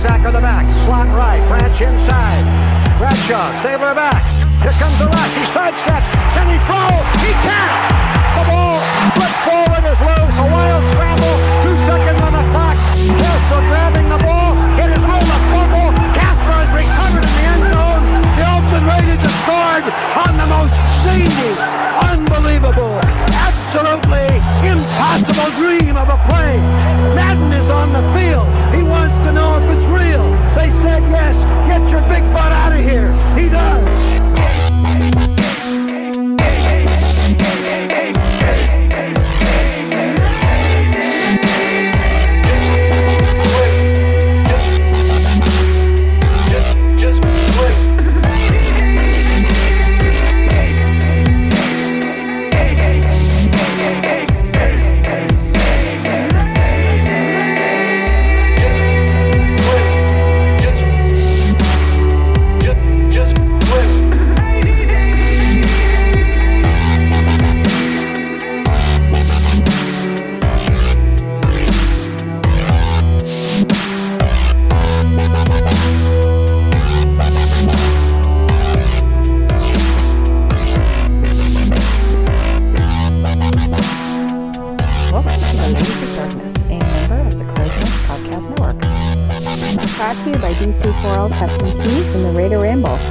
Zach on the back. Slot right. Branch inside. Bradshaw, Stabler back. Here comes the rush. He sidesteps. Can he throw? He can't. The ball flipped forward is loose. A wild scramble. 2 seconds on the clock. Casper grabbing the ball. It is on the fumble. Casper has recovered in the end zone. The Oakland Raiders have scored on the most zany, unbelievable, absolutely impossible dream of a play. Madden is on the field. He wants to know if it's real. They said yes. Get your big butt out of here. He does.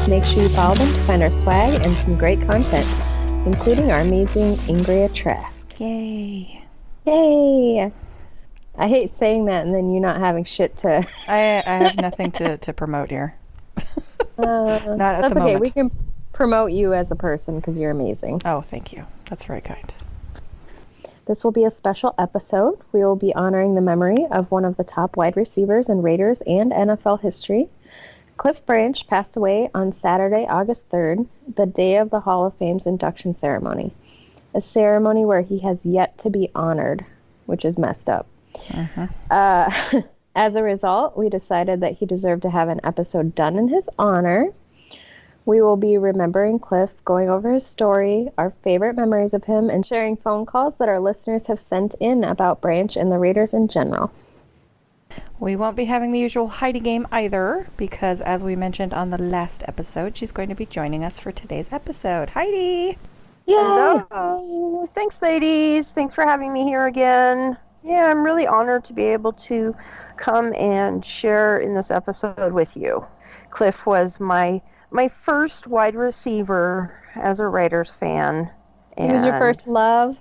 Make sure you follow them to find our swag and some great content, including our amazing Angria draft. Yay. Yay! I hate saying that and then you not having shit to... I have nothing to promote here. Not at the moment. That's okay. We can promote you as a person because you're amazing. Oh, thank you. That's very kind. This will be a special episode. We will be honoring the memory of one of the top wide receivers in Raiders and NFL history. Cliff Branch passed away on Saturday, August 3rd, the day of the Hall of Fame's induction ceremony, a ceremony where he has yet to be honored, which is messed up. As a result, we decided that he deserved to have an episode done in his honor. We will be remembering Cliff, going over his story, our favorite memories of him, and sharing phone calls that our listeners have sent in about Branch and the Raiders in general. We won't be having the usual Heidi game either, because as we mentioned on the last episode, she's going to be joining us for today's episode. Heidi! Yay! Hello! Thanks, ladies. Thanks for having me here again. Yeah, I'm really honored to be able to come and share in this episode with you. Cliff was my first wide receiver as a Raiders fan. He was your first love?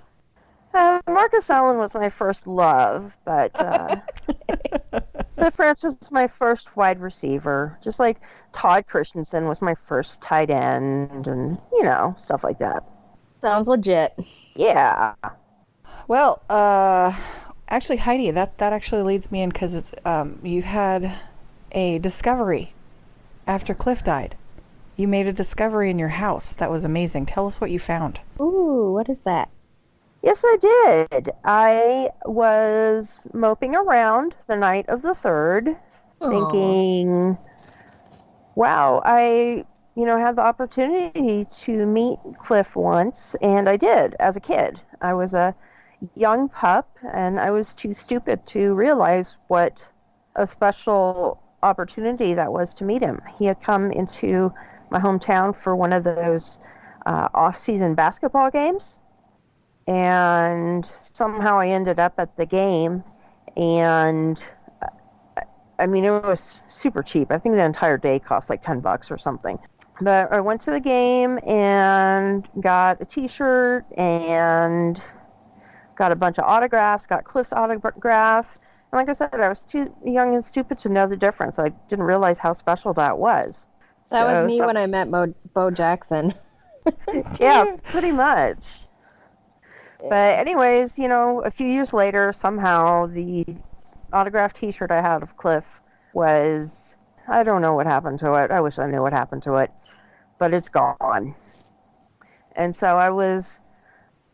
Marcus Allen was my first love, but Cliff Branch was my first wide receiver. Just like Todd Christensen was my first tight end, and stuff like that. Sounds legit. Yeah. Well, actually, Heidi, that actually leads me in because it's you had a discovery after Cliff died. You made a discovery in your house that was amazing. Tell us what you found. Ooh, what is that? Yes, I did. I was moping around the night of the 3rd, thinking, wow, I, had the opportunity to meet Cliff once, and I did as a kid. I was a young pup, and I was too stupid to realize what a special opportunity that was to meet him. He had come into my hometown for one of those off-season basketball games. And somehow I ended up at the game, and it was super cheap. I think the entire day cost like $10 or something. But I went to the game and got a t-shirt and got a bunch of autographs, got Cliff's autograph. And like I said, I was too young and stupid to know the difference. I didn't realize how special that was. That was me when I met Bo Jackson. Yeah, pretty much. But anyways, a few years later, somehow the autographed t-shirt I had of Cliff was, I don't know what happened to it. I wish I knew what happened to it, but it's gone. And so I was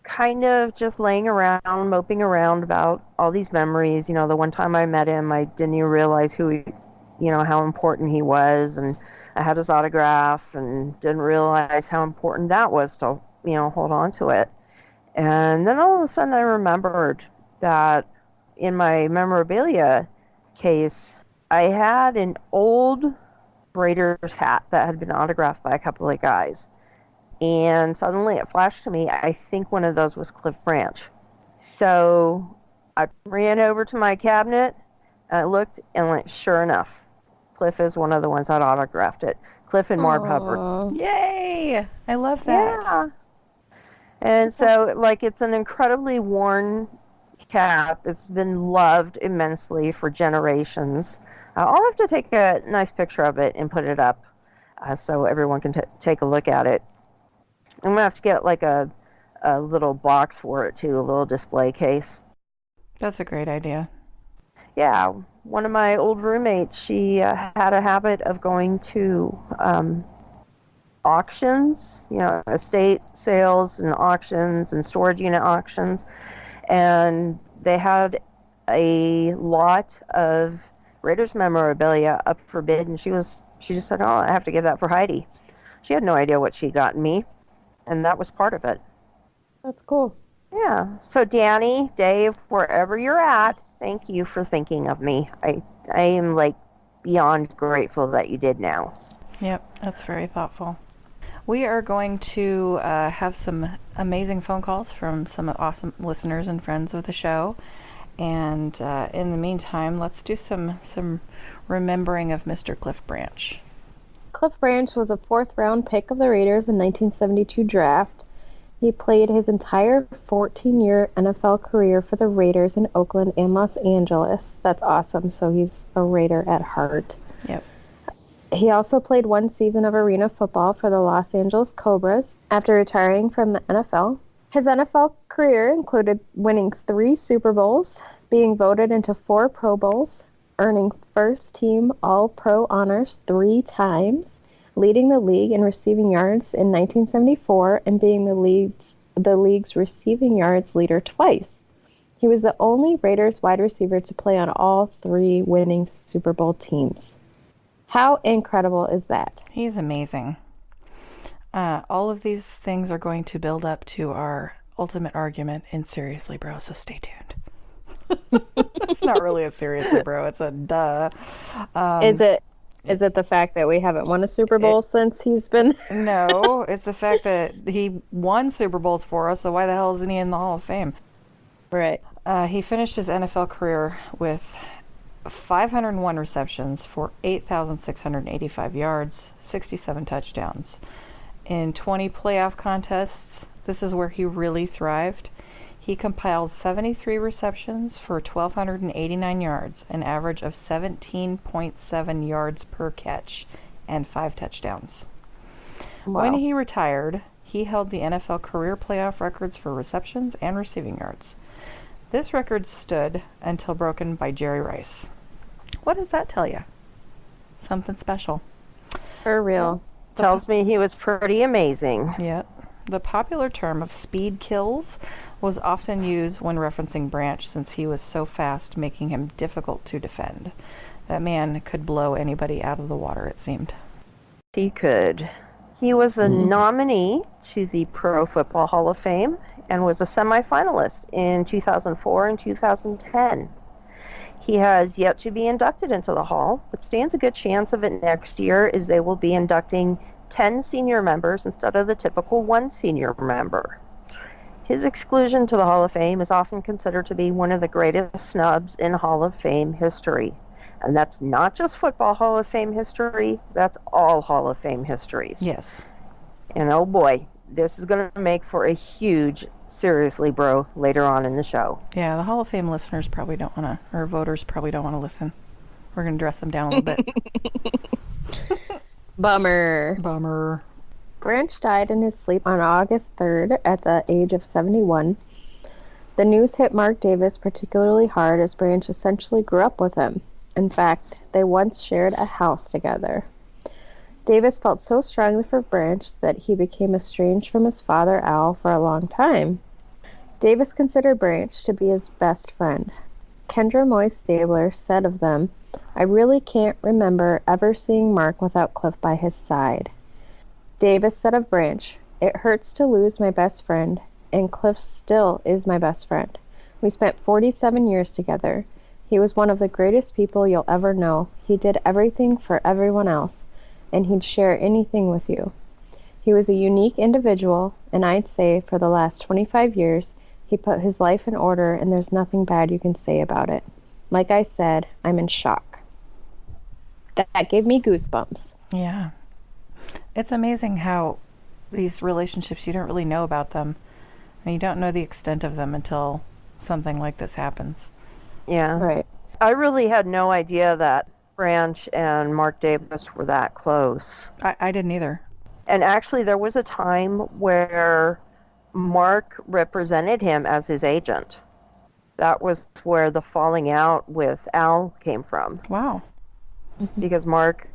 kind of just laying around, moping around about all these memories. The one time I met him, I didn't even realize how important he was. And I had his autograph and didn't realize how important that was to, hold on to it. And then all of a sudden I remembered that in my memorabilia case, I had an old Raiders hat that had been autographed by a couple of guys. And suddenly it flashed to me, I think one of those was Cliff Branch. So I ran over to my cabinet, and I looked, and like, sure enough, Cliff is one of the ones that autographed it. Cliff and Marv Hubbard. Yay! I love that. Yeah. And so, like, it's an incredibly worn cap. It's been loved immensely for generations. I'll have to take a nice picture of it and put it up so everyone can take a look at it. I'm going to have to get, like, a little box for it, too, a little display case. That's a great idea. Yeah, one of my old roommates, she had a habit of going to auctions, estate sales and auctions and storage unit auctions, and they had a lot of Raiders memorabilia up for bid, and she just said, "Oh, I have to give that for Heidi." She had no idea what she'd gotten me, and that was part of it. That's cool. Yeah. So Danny, Dave, wherever you're at, thank you for thinking of me. I am like beyond grateful that you did now. Yep, that's very thoughtful. We are going to have some amazing phone calls from some awesome listeners and friends of the show. And in the meantime, let's do some remembering of Mr. Cliff Branch. Cliff Branch was a fourth-round pick of the Raiders in 1972 draft. He played his entire 14-year NFL career for the Raiders in Oakland and Los Angeles. That's awesome. So he's a Raider at heart. Yep. He also played one season of arena football for the Los Angeles Cobras after retiring from the NFL. His NFL career included winning 3 Super Bowls, being voted into 4 Pro Bowls, earning first-team All-Pro honors 3 times, leading the league in receiving yards in 1974, and being the league's receiving yards leader twice. He was the only Raiders wide receiver to play on all 3 winning Super Bowl teams. How incredible is that? He's amazing. All of these things are going to build up to our ultimate argument in Seriously Bro, so stay tuned. It's not really a Seriously Bro, it's a duh. Is it the fact that we haven't won a Super Bowl since he's been... No, it's the fact that he won Super Bowls for us, so why the hell isn't he in the Hall of Fame? Right. He finished his NFL career with 501 receptions for 8,685 yards, 67 touchdowns. In 20 playoff contests, this is where he really thrived. He compiled 73 receptions for 1,289 yards, an average of 17.7 yards per catch, and 5 touchdowns. Wow. When he retired, he held the NFL career playoff records for receptions and receiving yards. This record stood until broken by Jerry Rice. What does that tell you? Something special. For real. Tells me he was pretty amazing. Yep. The popular term of speed kills was often used when referencing Branch since he was so fast, making him difficult to defend. That man could blow anybody out of the water, it seemed. He could. He was a nominee to the Pro Football Hall of Fame and was a semifinalist in 2004 and 2010. He has yet to be inducted into the Hall, but stands a good chance of it next year as they will be inducting 10 senior members instead of the typical 1 senior member. His exclusion to the Hall of Fame is often considered to be one of the greatest snubs in Hall of Fame history. And that's not just football Hall of Fame history, that's all Hall of Fame histories. Yes. And oh boy, this is going to make for a huge Seriously Bro later on in the show. Yeah, the Hall of Fame listeners probably don't want to, or voters probably don't want to listen. We're going to dress them down a little bit. Bummer. Branch died in his sleep on August 3rd at the age of 71. The news hit Mark Davis particularly hard as Branch essentially grew up with him. In fact, they once shared a house together. Davis felt so strongly for Branch that he became estranged from his father, Al, for a long time. Davis considered Branch to be his best friend. Kendra Moy Stabler said of them, "I really can't remember ever seeing Mark without Cliff by his side." Davis said of Branch, "It hurts to lose my best friend, and Cliff still is my best friend. We spent 47 years together. He was one of the greatest people you'll ever know. He did everything for everyone else, and he'd share anything with you. He was a unique individual, and I'd say for the last 25 years, he put his life in order, and there's nothing bad you can say about it. Like I said, I'm in shock. That gave me goosebumps. Yeah. It's amazing how these relationships, you don't really know about them. And you don't know the extent of them until something like this happens. Yeah. Right. I really had no idea that Branch and Mark Davis were that close. I didn't either. And actually, there was a time where Mark represented him as his agent. That was where the falling out with Al came from. Wow. Because Mark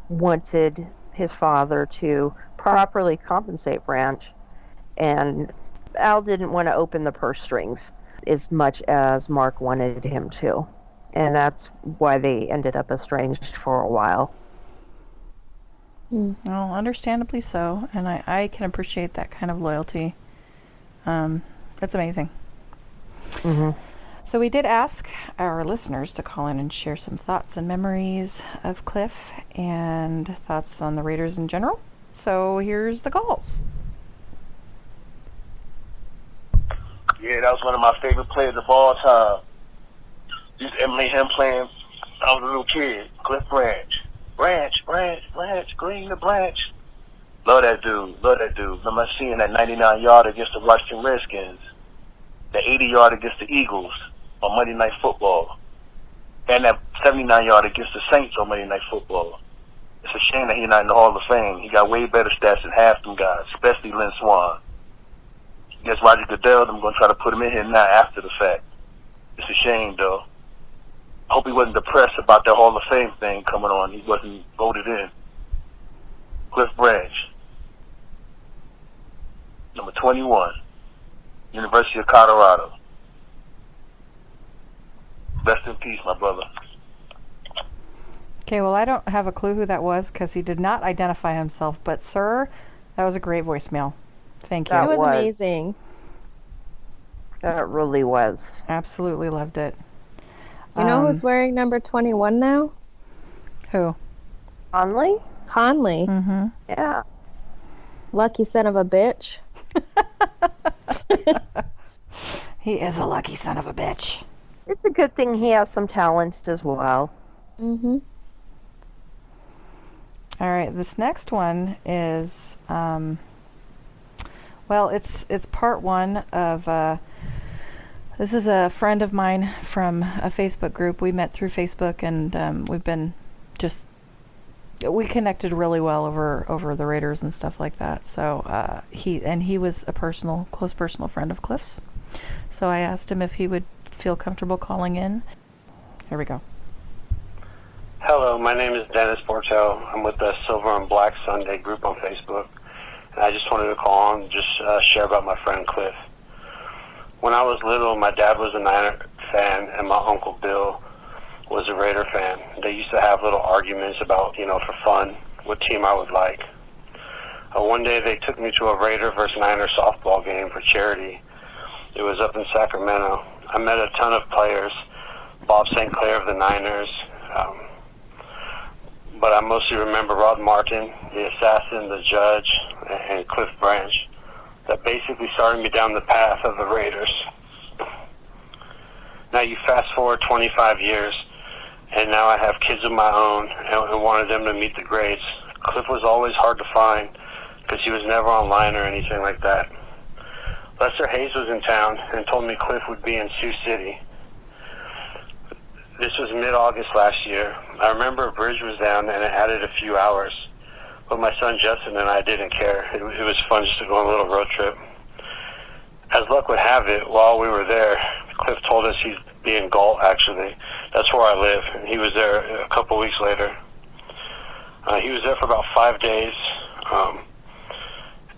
wanted his father to properly compensate Branch, and Al didn't want to open the purse strings as much as Mark wanted him to. And that's why they ended up estranged for a while. Well, understandably so. And I can appreciate that kind of loyalty. That's amazing. Mm-hmm. So we did ask our listeners to call in and share some thoughts and memories of Cliff and thoughts on the Raiders in general. So here's the calls. Yeah, that was one of my favorite players of all time. Used to emulate him playing. I was a little kid. Cliff Branch. Branch, green the branch. Love that dude. Remember seeing that 99-yard against the Washington Redskins, the 80-yard against the Eagles on Monday Night Football, and that 79-yard against the Saints on Monday Night Football. It's a shame that he's not in the Hall of Fame. He got way better stats than half them guys, especially Lynn Swann. I guess Roger Goodell, I'm going to try to put him in here now after the fact. It's a shame, though. I hope he wasn't depressed about that Hall of Fame thing coming on. He wasn't voted in. Cliff Branch. Number 21. University of Colorado. Rest in peace, my brother. Okay, well, I don't have a clue who that was because he did not identify himself. But, sir, that was a great voicemail. Thank you. That It was was. amazing. That really was. Absolutely loved it. You know who's wearing number 21 now? Who? Conley? Conley. Mm-hmm. Yeah. Lucky son of a bitch. He is a lucky son of a bitch. It's a good thing he has some talent as well. Mm-hmm. All right, this next one is, well, it's part one of, this is a friend of mine from a Facebook group. We met through Facebook, and we've been we connected really well over the Raiders and stuff like that. So he was a close personal friend of Cliff's. So I asked him if he would feel comfortable calling in. Here we go. Hello, my name is Dennis Porto. I'm with the Silver and Black Sunday group on Facebook. And I just wanted to call on and just share about my friend Cliff. When I was little, my dad was a Niner fan and my Uncle Bill was a Raider fan. They used to have little arguments about, for fun, what team I would like. One day they took me to a Raider versus Niner softball game for charity. It was up in Sacramento. I met a ton of players, Bob St. Clair of the Niners, but I mostly remember Rod Martin, the assassin, the judge, and Cliff Branch. That basically started me down the path of the Raiders. Now you fast forward 25 years, and now I have kids of my own and wanted them to meet the greats. Cliff was always hard to find because he was never online or anything like that. Lester Hayes was in town and told me Cliff would be in Sioux City. This was mid-August last year. I remember a bridge was down and it added a few hours. But my son Justin and I didn't care. It was fun just to go on a little road trip. As luck would have it, while we were there, Cliff told us he'd be in Galt, actually. That's where I live. And he was there a couple weeks later. He was there for about 5 days.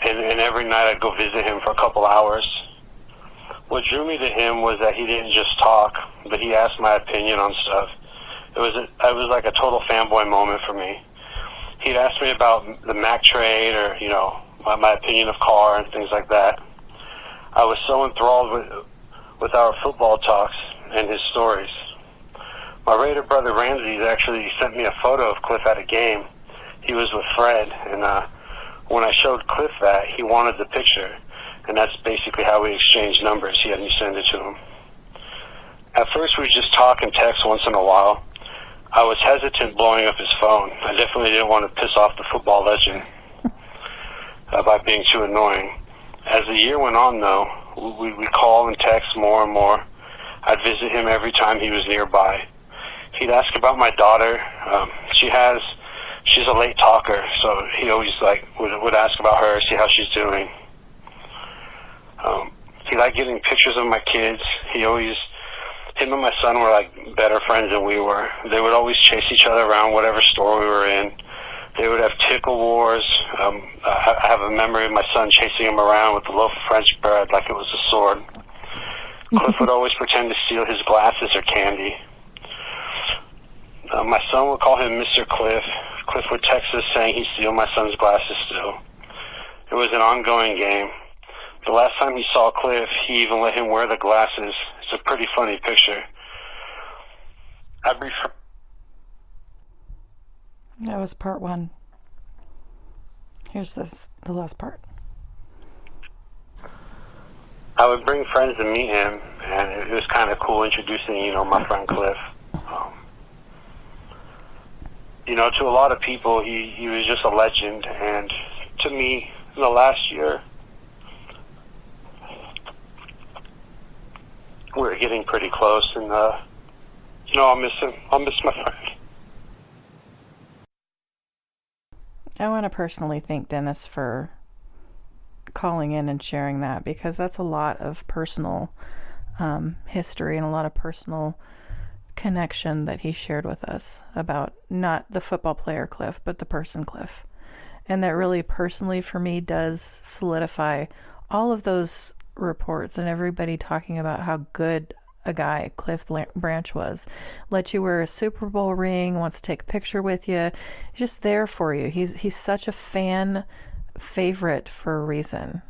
And every night I'd go visit him for a couple hours. What drew me to him was that he didn't just talk, but he asked my opinion on stuff. It was like a total fanboy moment for me. He'd ask me about the Mac trade or, my opinion of Carr and things like that. I was so enthralled with our football talks and his stories. My Raider brother Ramsey actually sent me a photo of Cliff at a game. He was with Fred, and when I showed Cliff that, he wanted the picture, and that's basically how we exchanged numbers. He had me send it to him. At first, we would just talk and text once in a while. I was hesitant blowing up his phone. I definitely didn't want to piss off the football legend by being too annoying. As the year went on, though, we'd call and text more and more. I'd visit him every time he was nearby. He'd ask about my daughter. She's a late talker, so he always would ask about her, see how she's doing. He liked getting pictures of my kids. Him and my son were like better friends than we were. They would always chase each other around whatever store we were in. They would have tickle wars. I have a memory of my son chasing him around with a loaf of French bread like it was a sword. Cliff would always pretend to steal his glasses or candy. My son would call him Mr. Cliff. Cliff would text us saying he'd steal my son's glasses still. It was an ongoing game. The last time he saw Cliff, he even let him wear the glasses. It's a pretty funny picture. That was part 1. Here's the last part. I would bring friends to meet him, and it was kind of cool introducing, my friend Cliff. To a lot of people, he was just a legend, and to me, in the last year, we were getting pretty close, and, I'll miss him. I'll miss my friend. I want to personally thank Dennis for calling in and sharing that, because that's a lot of personal history and a lot of personal connection that he shared with us about not the football player Cliff, but the person Cliff. And that really personally for me does solidify all of those reports and everybody talking about how good a guy Cliff Branch was. Let you wear a Super Bowl ring, wants to take a picture with you, just there for you. He's such a fan favorite for a reason.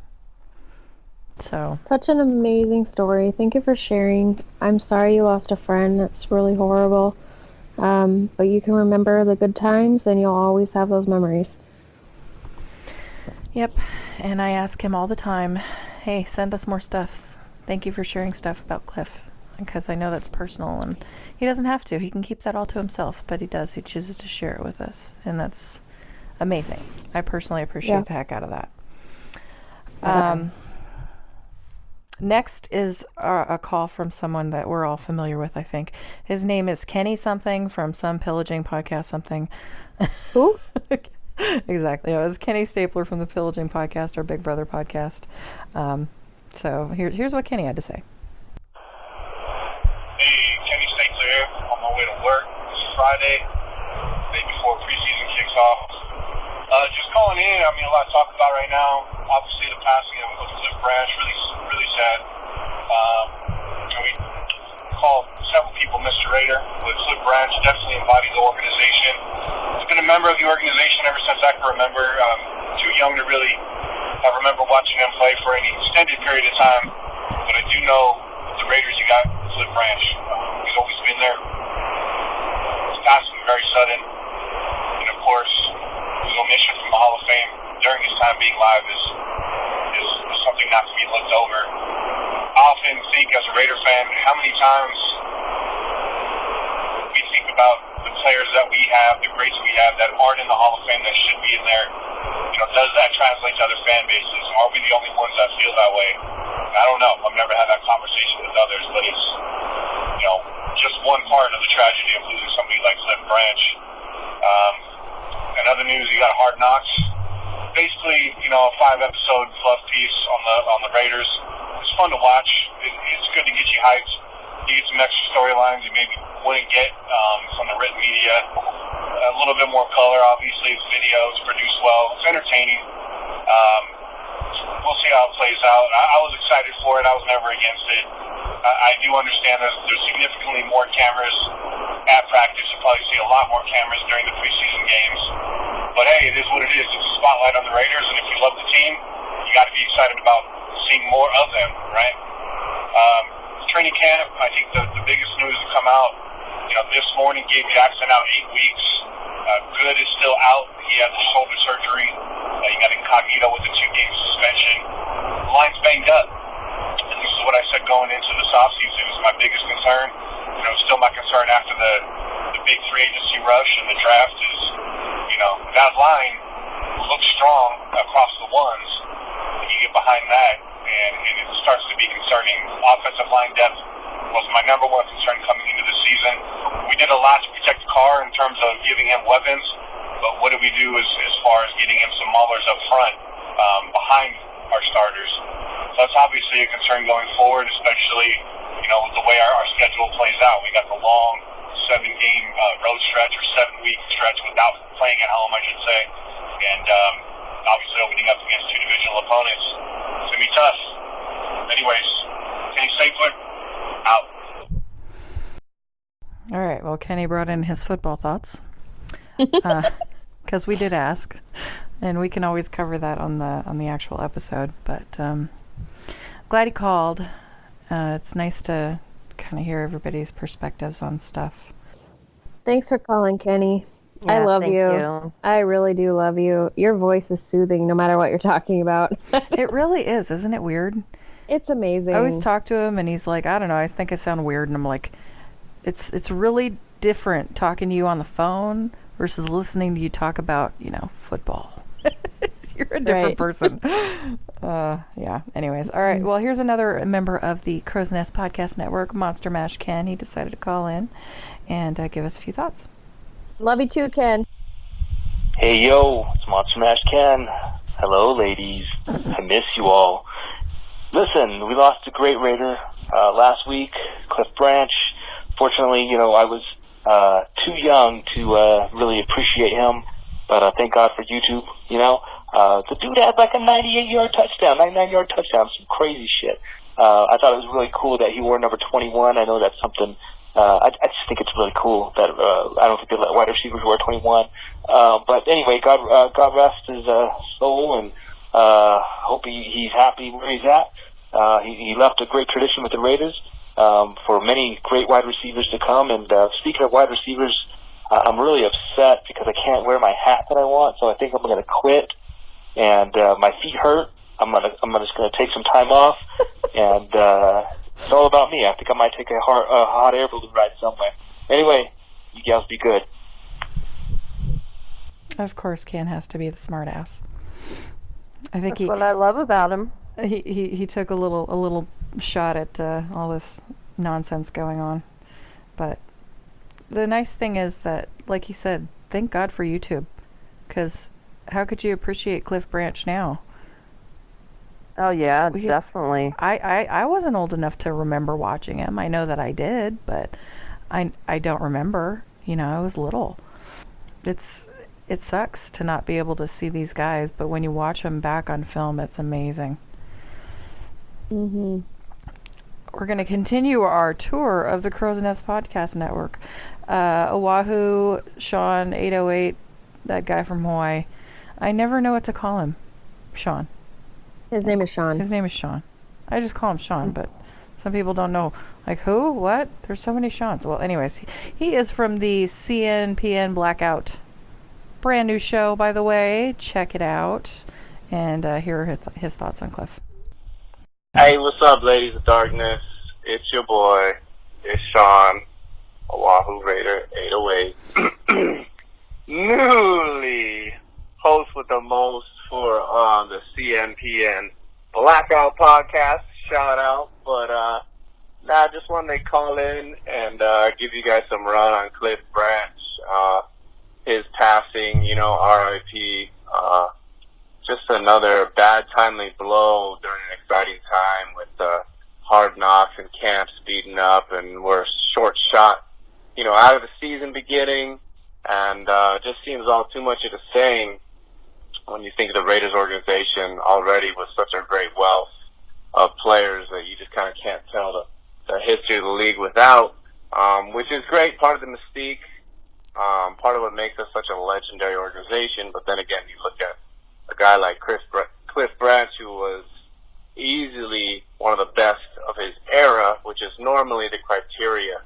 So such an amazing story. Thank you for sharing. I'm sorry you lost a friend. That's really horrible. But you can remember the good times, and you'll always have those memories. Yep. And I ask him all the time, hey, send us more stuffs. Thank you for sharing stuff about Cliff. Because I know that's personal, and he doesn't have to. He can keep that all to himself, but he does. He chooses to share it with us, and that's amazing. I personally appreciate the heck out of that. Next is a call from someone that we're all familiar with, I think. His name is Kenny something from some pillaging podcast something. Who? Exactly. It was Kenny Stapler from the Pillaging Podcast, our Big Brother podcast. So here's what Kenny had to say. Hey, Kenny Stapler here, on my way to work. It's Friday, day before preseason kicks off. Just calling in. I mean, a lot to talk about right now. Obviously, the passing of Cliff Branch, really sad. We called several people Mr. Raider, but Cliff Branch definitely embodies the organization. He's been a member of the organization ever since I can remember. Too young to really remember watching him play for any extended period of time, but I do know the Raiders, you got Cliff Branch. He's always been there. His passing very sudden, and of course, his omission from the Hall of Fame during his time being live is something not to be looked over. I often think, as a Raider fan, how many times we think about the players that we have, the greats we have that aren't in the Hall of Fame that should be in there. Does that translate to other fan bases? Are we the only ones that feel that way? I don't know. I've never had that conversation with others, but it's, just one part of the tragedy of losing somebody like Cliff Branch. In other news, you got Hard Knocks. Basically, a 5-episode fluff piece on the Raiders. It's fun to watch. It's good to get you hyped. You get some extra storylines you maybe wouldn't get from the written media. A little bit more color, obviously. It's video. It's produced well. It's entertaining. We'll see how it plays out. I was excited for it. I was never against it. I do understand that there's significantly more cameras at practice. You'll probably see a lot more cameras during the preseason games. But hey, it is what it is. It's a spotlight on the Raiders, and if you love the team, you got to be excited about seeing more of them, right? Training camp, I think the biggest news to come out This morning gave Jackson out 8 weeks. Good is still out. He had the shoulder surgery. You got Incognito with a 2-game suspension. The line's banged up. And this is what I said going into this offseason. It was my biggest concern. Still my concern after the big free agency rush and the draft is, that line looks strong across the ones. And you get behind that, and it starts to be concerning. Offensive line depth was my number one concern coming into the season. We did a lot to protect Carr in terms of giving him weapons, but what do we do as far as getting him some maulers up front behind our starters? So that's obviously a concern going forward, especially with the way our schedule plays out. We got the long 7-game road stretch or 7-week stretch without playing at home, I should say, and obviously opening up against 2 divisional opponents. It's going to be tough. Anyways, Kenny Stapler, out. All right. Well, Kenny brought in his football thoughts because we did ask, and we can always cover that on the actual episode. But glad he called. It's nice to kind of hear everybody's perspectives on stuff. Thanks for calling, Kenny. Yeah, I love thank you. I really do love you. Your voice is soothing no matter what you're talking about. It really is. Isn't it weird? It's amazing. I always talk to him, and he's like, I don't know, I think I sound weird. And I'm like, it's really different talking to you on the phone versus listening to you talk about, football. You're a different person. Yeah. Anyways. All right. Well, here's another member of the Crow's Nest Podcast Network, Monster Mash Ken. He decided to call in and give us a few thoughts. Love you too, Ken. Hey, yo. It's Monster Mash Ken. Hello, ladies. I miss you all. Listen, we lost a great Raider last week, Cliff Branch. Fortunately, I was too young to really appreciate him, but thank God for YouTube, The dude had like a 98-yard touchdown, 99-yard touchdown, some crazy shit. I thought it was really cool that he wore number 21. I know that's something, I just think it's really cool that I don't think they let wide receivers wear 21. But anyway, God rest his soul, and hope he's happy where he's at. He left a great tradition with the Raiders for many great wide receivers to come. And speaking of wide receivers, I'm really upset because I can't wear my hat that I want, so I think I'm going to quit. And my feet hurt. I'm just going to take some time off, and it's all about me. I think I might take a hot air balloon ride somewhere. Anyway, you gals be good. Of course, Ken has to be the smart ass. I think That's what I love about him. He took a little shot at all this nonsense going on, but the nice thing is that, like he said, thank God for YouTube, because how could you appreciate Cliff Branch now? Oh yeah, definitely. I wasn't old enough to remember watching him. I know that I did, but I don't remember. I was little. It sucks to not be able to see these guys, but when you watch them back on film, it's amazing. Mm-hmm. We're going to continue our tour of the Crow's Nest Podcast Network. Oahu, Shawn, 808, that guy from Hawaii. I never know what to call him. Shawn. His name is Shawn. His name is Shawn. I just call him Shawn, but some people don't know. Like, who? What? There's so many Shawns. Well, anyways, he is from the CNPN Blackout. Brand new show, by the way. Check it out. And here are his thoughts on Cliff. Hey, what's up, ladies of darkness? It's your boy. It's Shawn, Oahu Raider 808. Newly host with the most for the CNPN Blackout podcast. Shout out. But I just wanted to call in and give you guys some run on Cliff Branch. His passing, RIP. Just another bad, timely blow during an exciting time with Hard Knocks and camp speeding up, and we're short shot, out of the season beginning, and just seems all too much of the same when you think of the Raiders organization already with such a great wealth of players that you just kind of can't tell the history of the league without, which is great, part of the mystique, part of what makes us such a legendary organization. But then again, you look at a guy like Cliff Branch, who was easily one of the best of his era, which is normally the criteria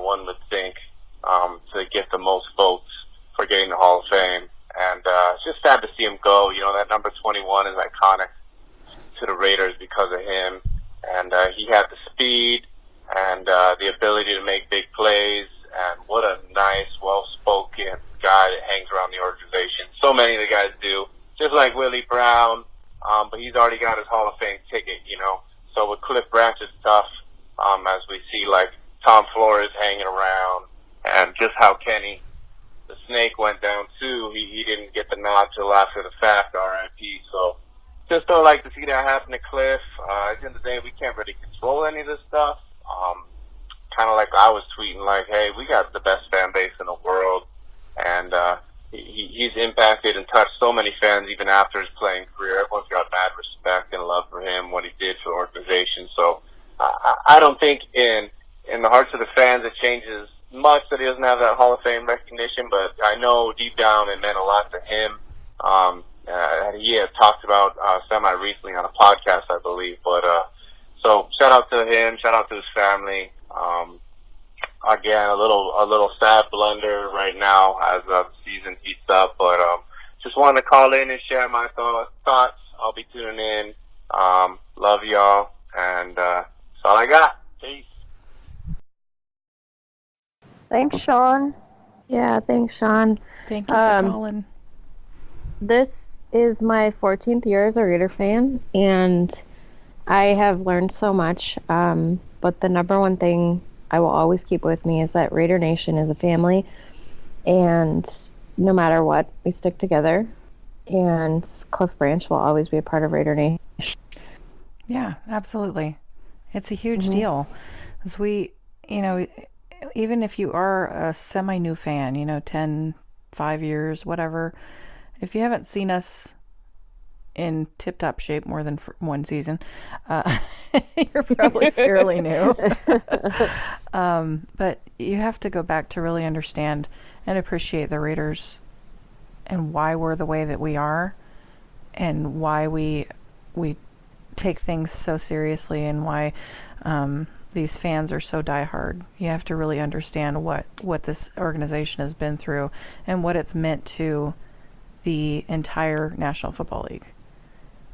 one would think, to get the most votes for getting the Hall of Fame. And it's just sad to see him go. You know, that number 21 is iconic to the Raiders because of him. And he had the speed and the ability to make big plays. And what a nice, well-spoken guy that hangs around the organization. So many of the guys do, just like Willie Brown. But he's already got his Hall of Fame ticket, you know. So with Cliff Branch, it's tough, as we see, like, Tom Flores hanging around, and just how Kenny the Snake went down, too. He didn't get the nod till after the fact, R.I.P. So just don't like to see that happen to Cliff. At the end of the day, we can't really control any of this stuff. Kind of like I was tweeting, like, hey, we got the best fan base in the world, and he's impacted and touched so many fans even after his playing career. Everyone's got mad respect and love for him, what he did for the organization. So I don't think in the hearts of the fans it changes much that he doesn't have that Hall of Fame recognition, but I know deep down it meant a lot to him. He had talked about semi-recently on a podcast, I believe. But so shout out to him, shout out to his family. Again, a little sad blunder right now as the season heats up, but just wanted to call in and share my thoughts. I'll be tuning in. Love y'all, and that's all I got. Peace. Thanks, Shawn. Yeah, thanks, Shawn. Thank you for calling. This is my 14th year as a Raider fan, and I have learned so much. But the number one thing I will always keep with me is that Raider Nation is a family, and no matter what, we stick together, and Cliff Branch will always be a part of Raider Nation. Yeah, absolutely. It's a huge deal. As we, you know, even if you are a semi-new fan, you know, 10, 5 years, whatever, if you haven't seen us in tip-top shape more than for one season, you're probably fairly new. But you have to go back to really understand and appreciate the Raiders and why we're the way that we are, and why we take things so seriously, and why these fans are so diehard. You have to really understand what this organization has been through and what it's meant to the entire National Football League.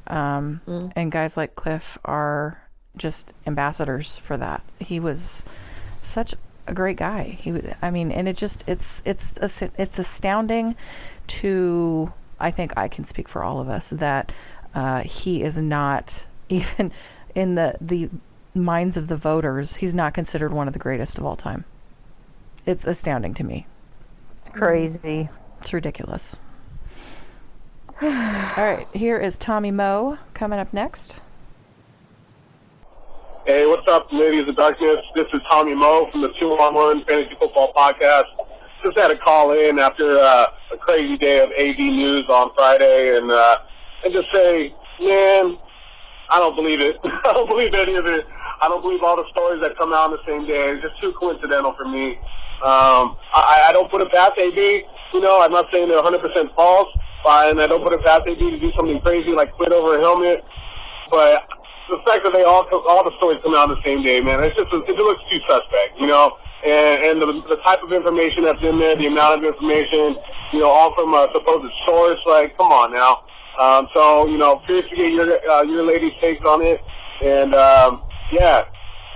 And guys like Cliff are just ambassadors for that. He was such a great guy. And it's astounding to, I think I can speak for all of us, that he is not, even in the minds of the voters, he's not considered one of the greatest of all time. It's astounding to me. It's crazy. It's ridiculous. All right, here is Tommy Moe coming up next. Hey, what's up, ladies of darkness? This is Tommy Moe from the 2-on-1 Fantasy Football Podcast. Just had to call in after a crazy day of AD news on Friday, and just say, man, I don't believe it. I don't believe any of it. I don't believe all the stories that come out on the same day. It's just too coincidental for me. I don't put it past AD. You know, I'm not saying they're 100% false, and I don't put it past AD to do something crazy like quit over a helmet. But the fact that all the stories come out on the same day, man, it looks too suspect, you know. And the type of information that's in there, the amount of information, you know, all from a supposed source, like, come on now. So, you know, curious to get your ladies' takes on it. And, yeah,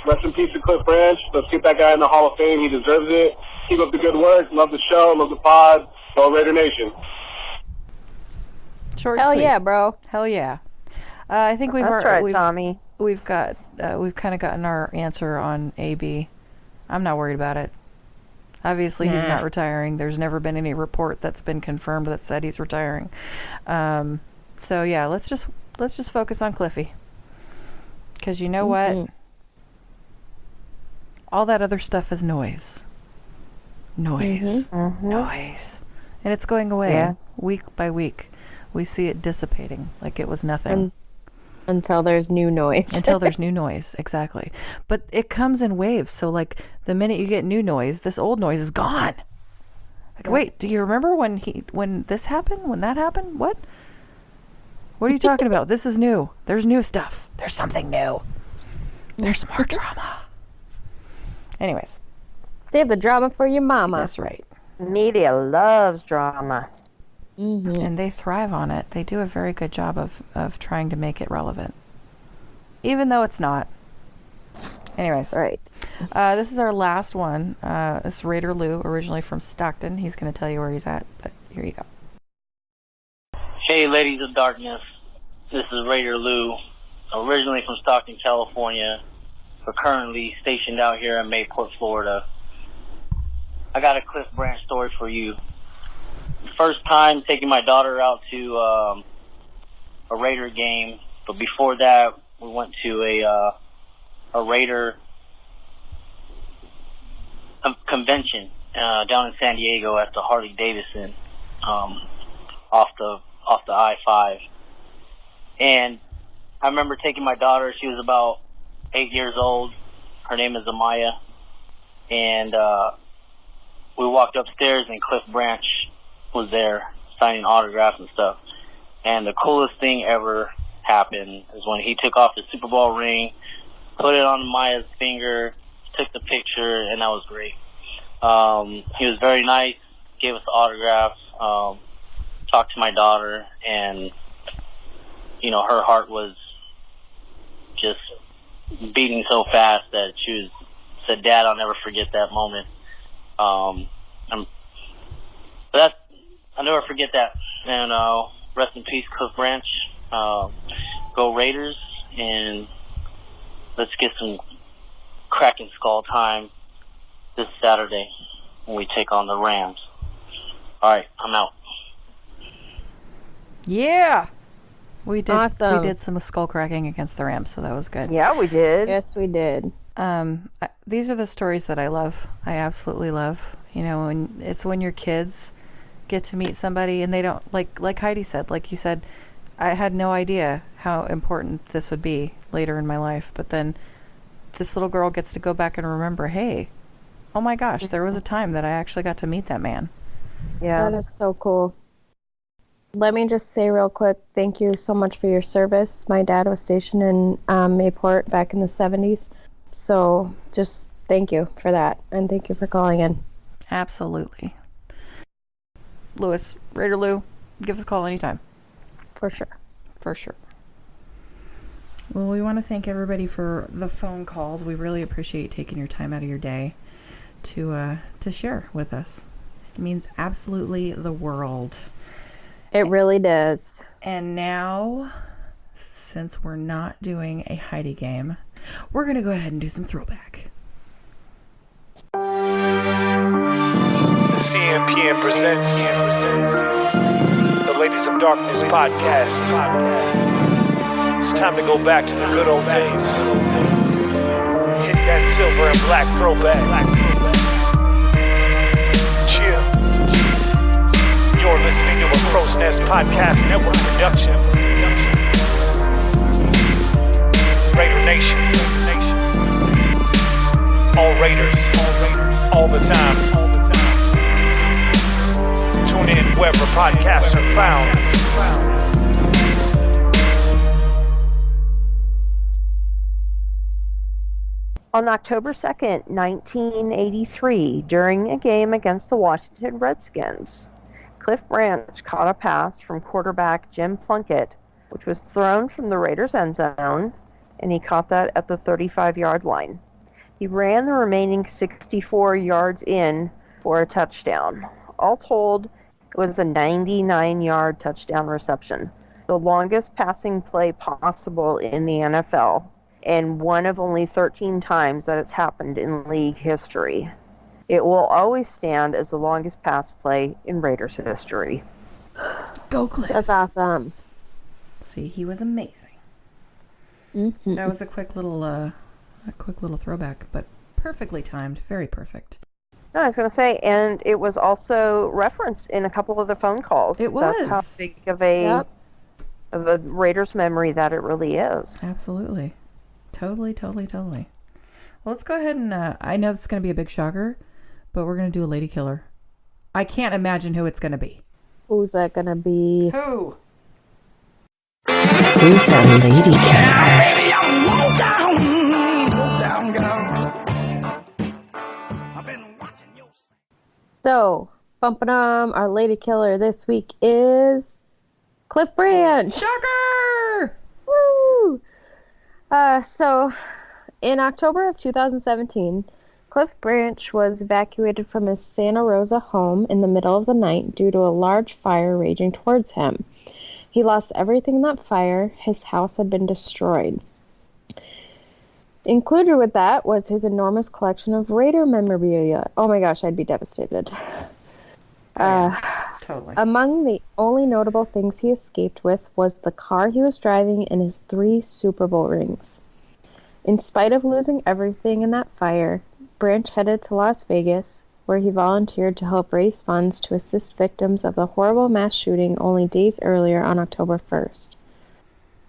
rest in peace to Cliff Branch. Let's get that guy in the Hall of Fame. He deserves it. Keep up the good work. Love the show. Love the pod. Go Raider Nation. Short, Hell sweet. yeah, bro. Hell yeah. I think That's right, Tommy. We've kind of gotten our answer on AB. I'm not worried about it. Obviously, he's not retiring. There's never been any report that's been confirmed that said he's retiring. So yeah, let's just focus on Cliffy. Because you know what? All that other stuff is noise. Noise. Noise. And it's going away week by week. We see it dissipating like it was nothing. Until there's new noise. Until there's new noise, exactly. But it comes in waves. So, like, the minute you get new noise, this old noise is gone. Like, wait, do you remember when this happened? When that happened? What? What are you talking about? This is new. There's new stuff. There's something new. There's more drama. Anyways, Save the drama for your mama. That's right. Media loves drama. Mm-hmm. And they thrive on it. They do a very good job of trying to make it relevant. Even though it's not. Anyways. Right. This is our last one. It's Raider Lou, originally from Stockton. He's going to tell you where he's at, but here you go. Hey, ladies of darkness. This is Raider Lou, originally from Stockton, California, but currently stationed out here in Mayport, Florida. I got a Cliff Branch story for you. First time taking my daughter out to a Raider game, but before that, we went to a Raider convention down in San Diego at the Harley Davidson off the I-5. And I remember taking my daughter. She was about 8 years old. Her name is Amaya. And we walked upstairs, and Cliff Branch was there signing autographs and stuff. And the coolest thing ever happened is when he took off his Super Bowl ring, put it on Maya's finger, took the picture, and that was great. He was very nice, gave us the autographs, talked to my daughter, and you know, her heart was just beating so fast that she said, "Dad, I'll never forget that moment." But I'll never forget that. And rest in peace, Cliff Branch. Go Raiders, and let's get some cracking skull time this Saturday when we take on the Rams. All right, I'm out. Yeah. We did. Awesome. We did some skull cracking against the Rams, so that was good. Yeah, we did. Yes, we did. These are the stories that I love. I absolutely love. You know, when your kids get to meet somebody and they don't like Heidi said, like you said, I had no idea how important this would be later in my life. But then this little girl gets to go back and remember, hey, oh my gosh, there was a time that I actually got to meet that man. Yeah. That is so cool. Let me just say real quick, thank you so much for your service. My dad was stationed in Mayport back in the 70s. So just thank you for that. And thank you for calling in. Absolutely. Lewis, Raider Lou, give us a call anytime. For sure. For sure. Well, we want to thank everybody for the phone calls. We really appreciate taking your time out of your day to share with us. It means absolutely the world. It really does. And now, since we're not doing a Heidi game, we're going to go ahead and do some throwback. CMPN presents the Ladies of Darkness podcast. It's time to go back to the good old days. Hit that silver and black throwback. Chill. You're listening to a Crow's Nest Podcast Network production. Raider Nation. All Raiders. All the time. Tune in wherever podcasts are found. On October 2nd, 1983, during a game against the Washington Redskins, Cliff Branch caught a pass from quarterback Jim Plunkett, which was thrown from the Raiders' end zone, and he caught that at the 35-yard line. He ran the remaining 64 yards in for a touchdown. All told, it was a 99-yard touchdown reception, the longest passing play possible in the NFL, and one of only 13 times that it's happened in league history. It will always stand as the longest pass play in Raiders history. Go Cliff. That's awesome. See, he was amazing. Mm-hmm. That was a quick little throwback, but perfectly timed. Very perfect. No, I was going to say, and it was also referenced in a couple of the phone calls. It was. That's how big of a Raiders memory that it really is. Absolutely. Totally. Well, let's go ahead and, I know this is going to be a big shocker, but we're going to do a Ladykiller. I can't imagine who it's going to be. Who's that going to be? Who? Who's that Ladykiller? I've been So, our Ladykiller this week is Cliff Branch. Shocker! Woo! So, in October of 2017, Cliff Branch was evacuated from his Santa Rosa home in the middle of the night due to a large fire raging towards him. He lost everything in that fire. His house had been destroyed. Included with that was his enormous collection of Raider memorabilia. Oh my gosh, I'd be devastated. Totally. Among the only notable things he escaped with was the car he was driving and his 3 Super Bowl rings. In spite of losing everything in that fire, Branch headed to Las Vegas, where he volunteered to help raise funds to assist victims of the horrible mass shooting only days earlier on October 1st.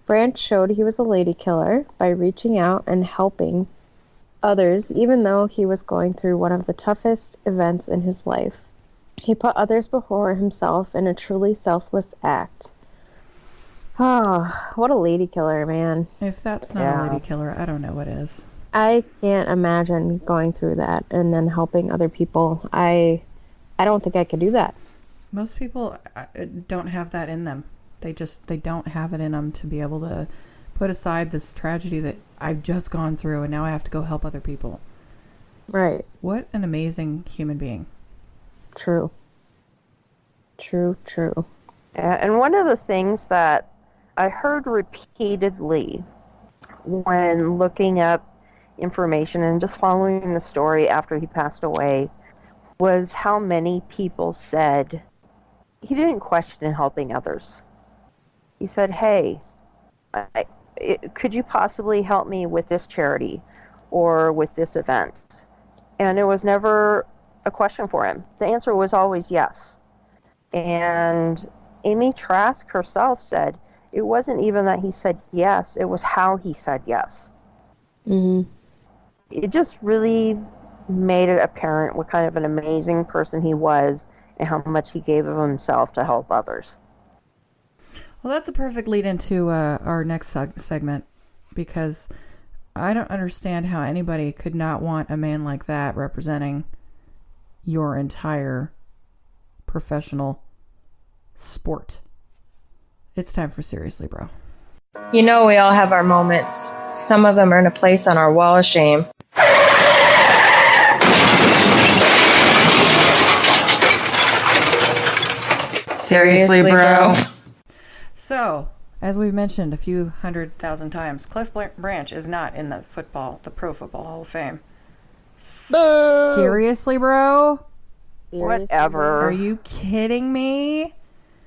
Branch showed he was a Ladykiller by reaching out and helping others, even though he was going through one of the toughest events in his life. He put others before himself in a truly selfless act. Oh, what a Ladykiller, man. If that's not a Ladykiller, I don't know what is. I can't imagine going through that and then helping other people. I don't think I could do that. Most people don't have that in them. They don't have it in them to be able to put aside this tragedy that I've just gone through and now I have to go help other people. Right. What an amazing human being. True. And one of the things that I heard repeatedly when looking up information and just following the story after he passed away was how many people said he didn't question helping others. He said, hey, could you possibly help me with this charity or with this event? And it was never a question for him. The answer was always yes. And Amy Trask herself said it wasn't even that he said yes, it was how he said yes. Mm-hmm. It just really made it apparent what kind of an amazing person he was and how much he gave of himself to help others. Well, that's a perfect lead into our next segment, because I don't understand how anybody could not want a man like that representing your entire professional sport. It's time for Seriously, Bro. You know, we all have our moments. Some of them earn a place on our wall of shame. Seriously, bro. So, as we've mentioned a few 100,000 times, Cliff Branch is not in the Pro Football Hall of Fame. Seriously, bro? Whatever. Are you kidding me?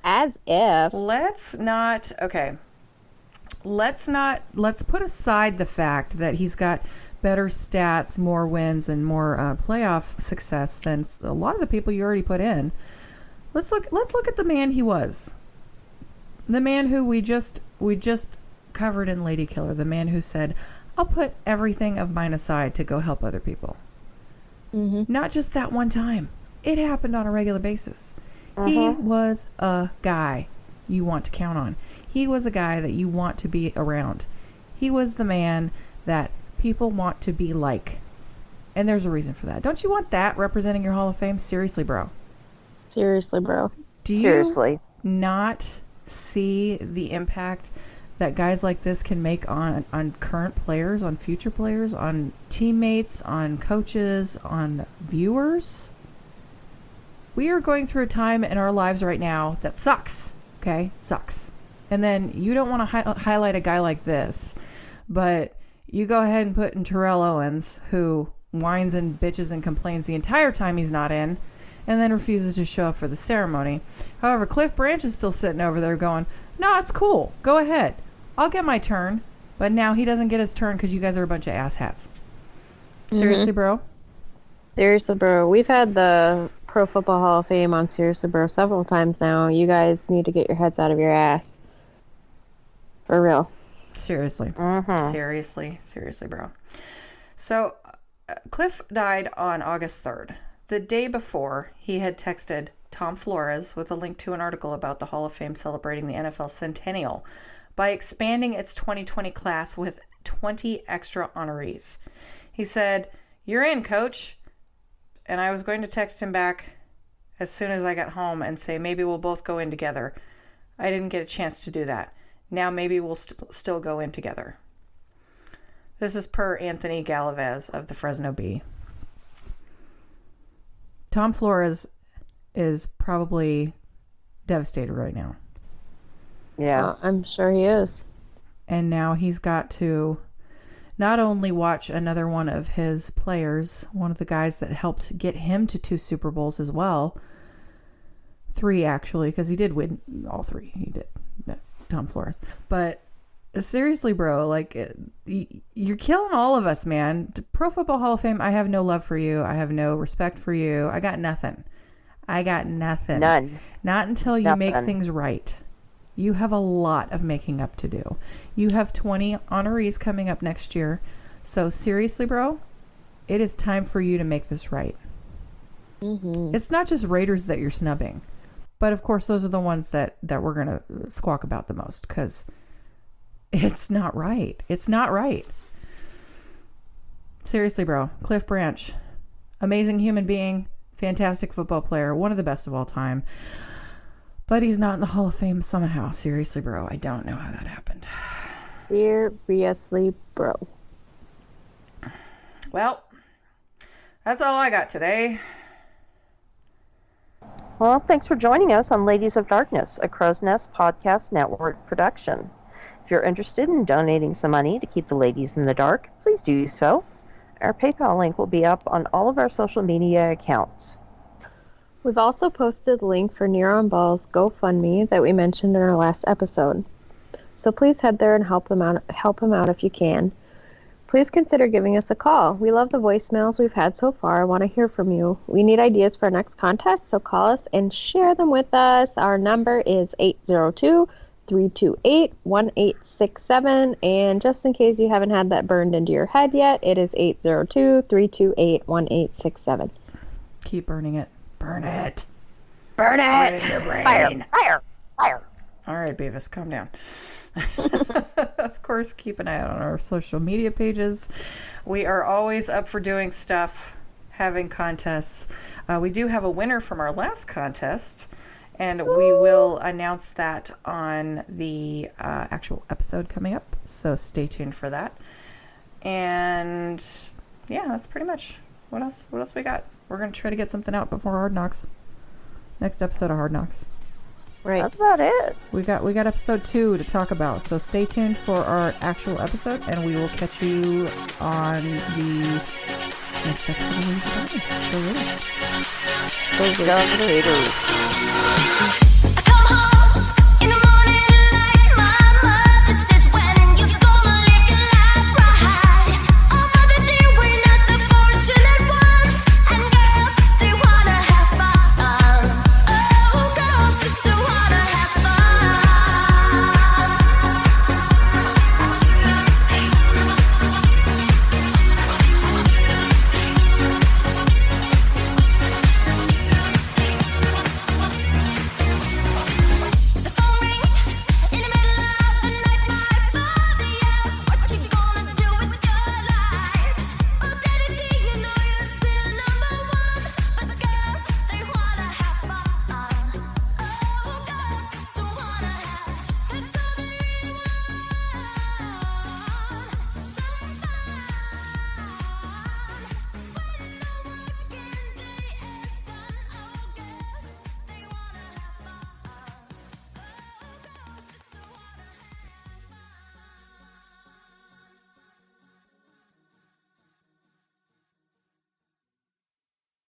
As if. Let's put aside the fact that he's got better stats, more wins, and more playoff success than a lot of the people you already put in. Let's look at the man he was. The man who we just covered in Ladykiller. The man who said, I'll put everything of mine aside to go help other people. Mm-hmm. Not just that one time. It happened on a regular basis. Uh-huh. He was a guy you want to count on. He was a guy that you want to be around. He was the man that people want to be like. And there's a reason for that. Don't you want that representing your Hall of Fame? Seriously, bro. Seriously, bro. Do you not see the impact that guys like this can make on current players, on future players, on teammates, on coaches, on viewers? We are going through a time in our lives right now that sucks. Okay? Sucks. And then you don't want to highlight a guy like this, but you go ahead and put in Terrell Owens, who whines and bitches and complains the entire time he's not in, and then refuses to show up for the ceremony. However, Cliff Branch is still sitting over there going, no, it's cool. Go ahead. I'll get my turn. But now he doesn't get his turn because you guys are a bunch of asshats. Seriously, bro? Seriously, bro. We've had the Pro Football Hall of Fame on Seriously, bro several times now. You guys need to get your heads out of your ass. For real. Seriously. Uh-huh. Seriously, bro. So, Cliff died on August 3rd. The day before, he had texted Tom Flores with a link to an article about the Hall of Fame celebrating the NFL centennial by expanding its 2020 class with 20 extra honorees. He said, "You're in, coach." And I was going to text him back, as soon as I got home and say, maybe we'll both go in together. I didn't get a chance to do that. Now maybe we'll still go in together. This is per Anthony Galavez of the Fresno Bee. Tom Flores is probably devastated right now. Yeah. I'm sure he is. And now he's got to not only watch another one of his players, one of the guys that helped get him to 2 Super Bowls as well. 3, actually, because he did win all 3. He did. Tom Flores. But seriously, bro, like, you're killing all of us, man. Pro Football Hall of Fame, I have no love for you. I have no respect for you. I got nothing. None. Not until you make things right. You have a lot of making up to do. You have 20 honorees coming up next year. So seriously, bro, it is time for you to make this right. Mm-hmm. It's not just Raiders that you're snubbing. But of course, those are the ones that we're going to squawk about the most because it's not right. It's not right. Seriously, bro. Cliff Branch, amazing human being, fantastic football player, one of the best of all time. But he's not in the Hall of Fame somehow. Seriously, bro. I don't know how that happened. Seriously, bro. Well, that's all I got today. Well, thanks for joining us on Ladies of Darkness, a Crow's Nest Podcast Network production. If you're interested in donating some money to keep the ladies in the dark, please do so. Our PayPal link will be up on all of our social media accounts. We've also posted the link for Neuron Ball's GoFundMe that we mentioned in our last episode. So please head there and help him out if you can. Please consider giving us a call. We love the voicemails we've had so far. I want to hear from you. We need ideas for our next contest, so call us and share them with us. Our number is 802-328-1867. And just in case you haven't had that burned into your head yet, it is 802-328-1867. Keep burning it. Burn it. Burn it. Right in your brain. Fire. All right, Beavis, calm down. Of course, keep an eye out on our social media pages. We are always up for doing stuff, having contests. We do have a winner from our last contest, and we will announce that on the actual episode coming up. So stay tuned for that. And yeah, that's pretty much. What else we got? We're going to try to get something out before Hard Knocks. Next episode of Hard Knocks. Right. That's about it. We got episode 2 to talk about. So stay tuned for our actual episode, and we will catch you on the next episode of Ladies of Darkness. Go Raiders.